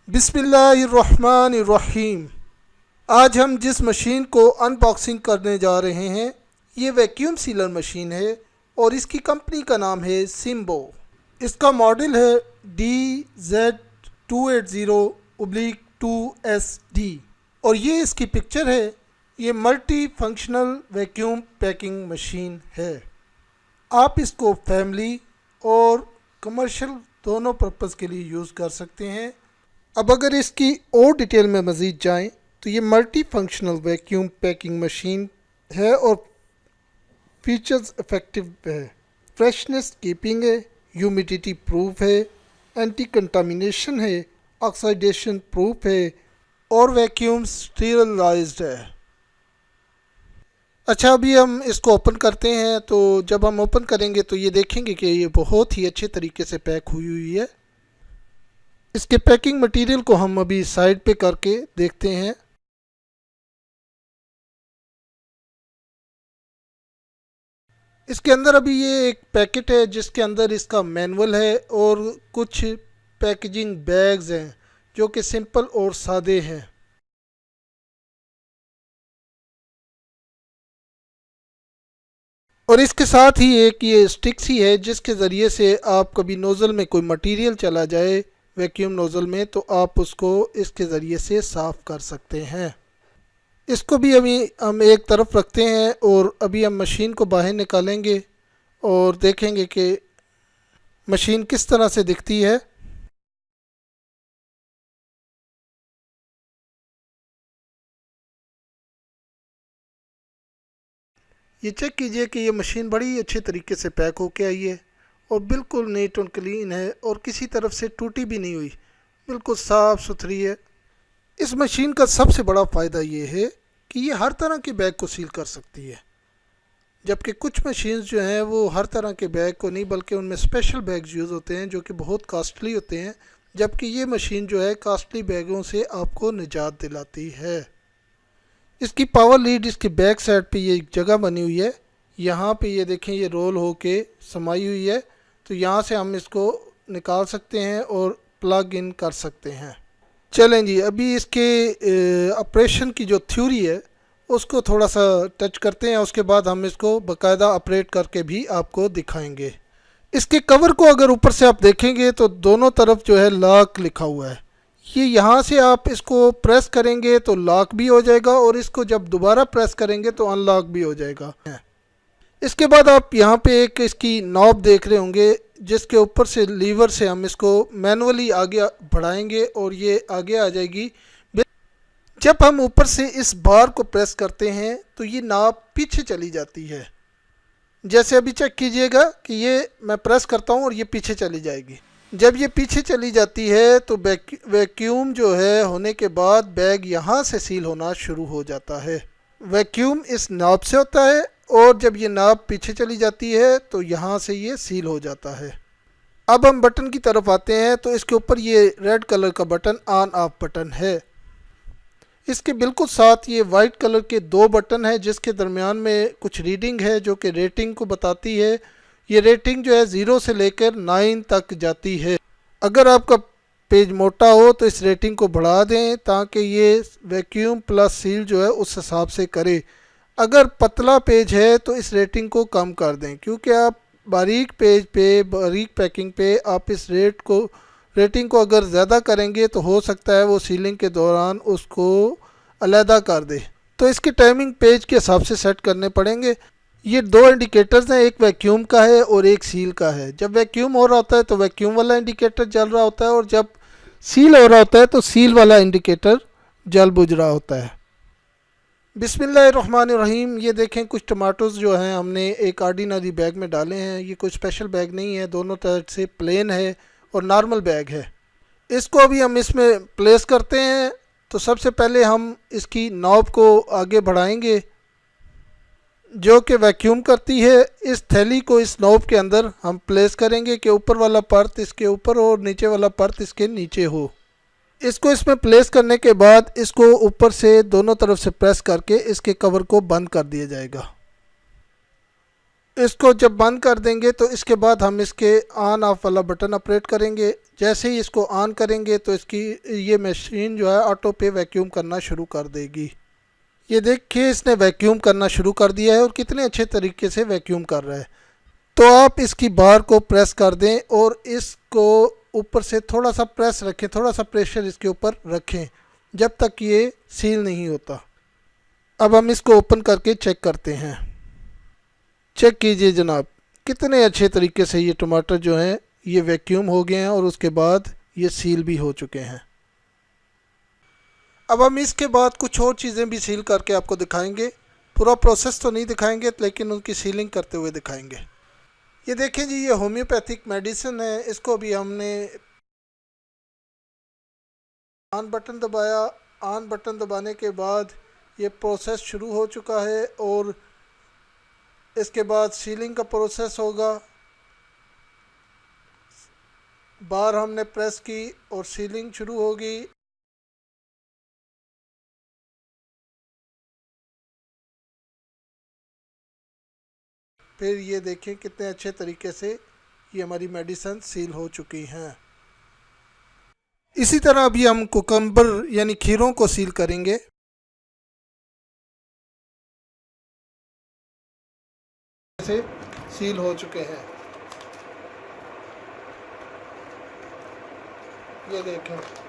बिस्मिल्लाहिर्रहमानिर्रहीम। आज हम जिस मशीन को अनबॉक्सिंग करने जा रहे हैं ये वैक्यूम सीलर मशीन है और इसकी कंपनी का नाम है सिम्बो। इसका मॉडल है DZ280/2SD और ये इसकी पिक्चर है। ये multi functional vacuum packing machine है। आप इसको फैमिली और कमर्शियल दोनों पर्पज़ के लिए यूज़ कर सकते हैं। अब अगर इसकी और डिटेल में मज़ीद जाएं तो ये multi functional vacuum packing machine है और फीचर्स इफ़ेक्टिव है, फ्रेशनेस कीपिंग है, ह्यूमिडिटी प्रूफ है, एंटी कंटामिनेशन है, ऑक्सीडेशन प्रूफ है और वैक्यूम स्टीरलाइज्ड है। अच्छा, अभी हम इसको ओपन करते हैं। तो जब हम ओपन करेंगे तो ये देखेंगे कि ये बहुत ही अच्छे तरीके से पैक हुई है। इसके पैकिंग मटेरियल को हम अभी साइड पे करके देखते हैं। इसके अंदर अभी ये एक पैकेट है जिसके अंदर इसका मैनुअल है और कुछ पैकेजिंग बैग्स हैं जो कि सिंपल और सादे हैं। और इसके साथ ही एक ये स्टिक्स ही है जिसके ज़रिए से आप कभी नोज़ल में कोई मटेरियल चला जाए वैक्यूम नोज़ल में तो आप उसको इसके ज़रिए से साफ़ कर सकते हैं। इसको भी अभी हम एक तरफ रखते हैं और अभी हम मशीन को बाहर निकालेंगे और देखेंगे कि मशीन किस तरह से दिखती है। ये चेक कीजिए कि ये मशीन बड़ी अच्छे तरीके से पैक होके आई है और बिल्कुल नीट और क्लीन है और किसी तरफ से टूटी भी नहीं हुई, बिल्कुल साफ़ सुथरी है। इस मशीन का सबसे बड़ा फ़ायदा ये है कि ये हर तरह के बैग को सील कर सकती है, जबकि कुछ मशीन्स जो हैं वो हर तरह के बैग को नहीं बल्कि उनमें स्पेशल बैग्स यूज़ होते हैं जो कि बहुत कॉस्टली होते हैं, जबकि ये मशीन जो है कॉस्टली बैगों से आपको निजात दिलाती है। इसकी पावर लीड इसकी बैक साइड पे ये एक जगह बनी हुई है, यहाँ पे ये देखें ये रोल होके समाई हुई है। तो यहाँ से हम इसको निकाल सकते हैं और प्लग इन कर सकते हैं। चलें जी, अभी इसके ऑपरेशन की जो थ्योरी है उसको थोड़ा सा टच करते हैं, उसके बाद हम इसको बाकायदा ऑपरेट करके भी आपको दिखाएंगे। इसके कवर को अगर ऊपर से आप देखेंगे तो दोनों तरफ जो है लॉक लिखा हुआ है। ये यहाँ से आप इसको प्रेस करेंगे तो लॉक भी हो जाएगा और इसको जब दोबारा प्रेस करेंगे तो अनलॉक भी हो जाएगा। इसके बाद आप यहाँ पे एक इसकी नॉब देख रहे होंगे जिसके ऊपर से लीवर से हम इसको मैनुअली आगे बढ़ाएंगे और ये आगे आ जाएगी। जब हम ऊपर से इस बार को प्रेस करते हैं तो ये नॉब पीछे चली जाती है। जैसे अभी चेक कीजिएगा कि ये मैं प्रेस करता हूँ और ये पीछे चली जाएगी। जब ये पीछे चली जाती है तो वैक्यूम जो है होने के बाद बैग यहाँ से सील होना शुरू हो जाता है। वैक्यूम इस नॉब से होता है और जब ये नॉब पीछे चली जाती है तो यहाँ से ये सील हो जाता है। अब हम बटन की तरफ आते हैं तो इसके ऊपर ये रेड कलर का बटन ऑन ऑफ बटन है। इसके बिल्कुल साथ ये वाइट कलर के दो बटन है जिसके दरमियान में कुछ रीडिंग है जो कि रेटिंग को बताती है। ये रेटिंग जो है 0 से लेकर 9 तक जाती है। अगर आपका पेज मोटा हो तो इस रेटिंग को बढ़ा दें ताकि ये वैक्यूम प्लस सील जो है उस हिसाब से करे। अगर पतला पेज है तो इस रेटिंग को कम कर दें, क्योंकि आप बारीक पेज पे बारीक पैकिंग पे आप इस रेटिंग को अगर ज़्यादा करेंगे तो हो सकता है वो सीलिंग के दौरान उसको अलहदा कर दे। तो इसकी टाइमिंग पेज के हिसाब से सेट करने पड़ेंगे। ये दो इंडिकेटर्स हैं, एक वैक्यूम का है और एक सील का है। जब वैक्यूम हो रहा होता है तो वैक्यूम वाला इंडिकेटर जल रहा होता है और जब सील हो रहा होता है तो सील वाला इंडिकेटर जल बुझ रहा होता है। बिस्मिल्लाहिर्रहमानिर्रहीम। ये देखें कुछ टमाटोज़ जो हैं हमने एक ऑर्डिनरी बैग में डाले हैं। ये कोई स्पेशल बैग नहीं है, दोनों तरह से प्लेन है और नॉर्मल बैग है। इसको अभी हम इसमें प्लेस करते हैं। तो सबसे पहले हम इसकी नॉब को आगे बढ़ाएंगे जो कि वैक्यूम करती है। इस थैली को इस नॉब के अंदर हम प्लेस करेंगे कि ऊपर वाला परत इसके ऊपर हो और नीचे वाला परत इसके नीचे हो। इसको इसमें प्लेस करने के बाद इसको ऊपर से दोनों तरफ से प्रेस करके इसके कवर को बंद कर दिया जाएगा। इसको जब बंद कर देंगे तो इसके बाद हम इसके ऑन ऑफ वाला बटन ऑपरेट करेंगे। जैसे ही इसको ऑन करेंगे तो इसकी ये मशीन जो है ऑटो पे वैक्यूम करना शुरू कर देगी। ये देखिए इसने वैक्यूम करना शुरू कर दिया है और कितने अच्छे तरीके से वैक्यूम कर रहा है। तो आप इसकी बार को प्रेस कर दें और इसको ऊपर से थोड़ा सा प्रेस रखें, थोड़ा सा प्रेशर इसके ऊपर रखें जब तक ये सील नहीं होता। अब हम इसको ओपन करके चेक करते हैं। चेक कीजिए जनाब, कितने अच्छे तरीके से ये टमाटर जो हैं ये वैक्यूम हो गए हैं और उसके बाद ये सील भी हो चुके हैं। अब हम इसके बाद कुछ और चीज़ें भी सील करके आपको दिखाएंगे। पूरा प्रोसेस तो नहीं दिखाएंगे लेकिन उनकी सीलिंग करते हुए दिखाएंगे। ये देखें जी, ये होम्योपैथिक मेडिसिन है। इसको भी हमने ऑन बटन दबाया। ऑन बटन दबाने के बाद ये प्रोसेस शुरू हो चुका है और इसके बाद सीलिंग का प्रोसेस होगा। बार हमने प्रेस की और सीलिंग शुरू होगी। फिर ये देखें कितने अच्छे तरीके से ये हमारी मेडिसिन सील हो चुकी हैं। इसी तरह अभी हम कुकम्बर यानी खीरों को सील करेंगे। से सील हो चुके हैं, ये देखें।